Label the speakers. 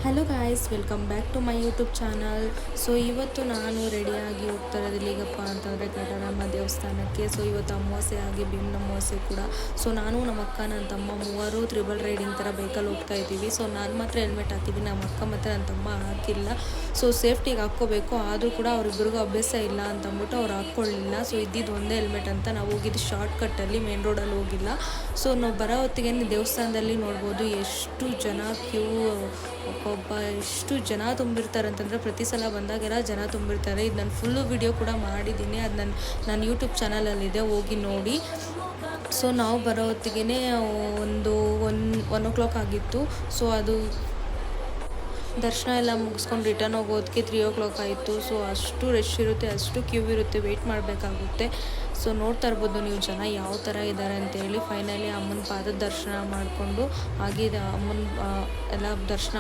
Speaker 1: Hello guys, welcome back to my YouTube channel. So ಇವತ್ತು ನಾನು ರೆಡಿಯಾಗಿ ಹೋಗ್ತಾ ಇರೋದು ಎಲ್ಲಿಗಪ್ಪ ಅಂತಂದರೆ ಕಟರಮ್ಮ ದೇವಸ್ಥಾನಕ್ಕೆ. ಸೊ ಇವತ್ತು ಅಮಾವಾಸ್ಯೆ ಆಗಿ ಭೀಮ್ನ ಅಮಾವಾಸ್ಯೆ ಕೂಡ. ಸೊ ನಾನು ನಮ್ಮ ಅಕ್ಕ ನನ್ನ ತಮ್ಮ ಮೂವರು ತ್ರಿಬಲ್ ರೈಡಿಂಗ್ ಥರ ಬೈಕಲ್ಲಿ ಹೋಗ್ತಾ ಇದ್ದೀವಿ. ಸೊ ನಾನು ಮಾತ್ರ ಹೆಲ್ಮೆಟ್ ಹಾಕಿದ್ದೀನಿ, ನಮ್ಮ ಅಕ್ಕ ಮತ್ತು ನನ್ನ ತಮ್ಮ ಹಾಕಿಲ್ಲ. ಸೊ ಸೇಫ್ಟಿಗೆ ಹಾಕ್ಕೋಬೇಕು, ಆದರೂ ಕೂಡ ಅವರಿಬ್ಬರಿಗೂ ಅಭ್ಯಾಸ ಇಲ್ಲ ಅಂತಂದ್ಬಿಟ್ಟು ಅವ್ರು ಹಾಕ್ಕೊಳ್ಳಿಲ್ಲ. ಸೊ ಇದ್ದಿದ್ದು ಒಂದೇ ಹೆಲ್ಮೆಟ್ ಅಂತ ನಾವು ಹೋಗಿದ್ದು ಶಾರ್ಟ್ಕಟ್ಟಲ್ಲಿ, ಮೇನ್ ರೋಡಲ್ಲಿ ಹೋಗಿಲ್ಲ. ಸೊ ನಾವು ಬರೋ ಹೊತ್ತಿಗೆ ದೇವಸ್ಥಾನದಲ್ಲಿ ನೋಡ್ಬೋದು ಎಷ್ಟು ಜನ ಕ್ಯೂ, ಒಬ್ಬ ಎಷ್ಟು ಜನ ತುಂಬಿರ್ತಾರೆ ಅಂತಂದರೆ ಪ್ರತಿ ಸಲ ಬಂದಾಗೆಲ್ಲ ಜನ ತುಂಬಿರ್ತಾರೆ. ಇದು ನಾನು ಫುಲ್ಲು ವಿಡಿಯೋ ಕೂಡ ಮಾಡಿದ್ದೀನಿ, ಅದು ನನ್ನ ಯೂಟ್ಯೂಬ್ ಚಾನಲಲ್ಲಿದೆ, ಹೋಗಿ ನೋಡಿ. ಸೊ ನಾವು ಬರೋ ಹೊತ್ತಿಗೆ ಒನ್ ಓ ಕ್ಲಾಕ್ ಆಗಿತ್ತು. ಸೊ ಅದು ದರ್ಶನ ಎಲ್ಲ ಮುಗಿಸ್ಕೊಂಡು ರಿಟರ್ನ್ ಹೋಗೋದಕ್ಕೆ 3 ಓ ಕ್ಲಾಕ್ ಆಯಿತು. ಸೊ ಅಷ್ಟು ರಶ್ ಇರುತ್ತೆ, ಅಷ್ಟು ಕ್ಯೂ ಇರುತ್ತೆ, ವೆಯ್ಟ್ ಮಾಡಬೇಕಾಗುತ್ತೆ. ಸೊ ನೋಡ್ತಾ ಇರ್ಬೋದು ನೀವು ಜನ ಯಾವ ಥರ ಇದ್ದಾರೆ ಅಂತೇಳಿ. ಫೈನಲಿ ಅಮ್ಮನ ಪಾದದ ದರ್ಶನ ಮಾಡಿಕೊಂಡು ಹಾಗೆ ಅಮ್ಮನ ಎಲ್ಲ ದರ್ಶನ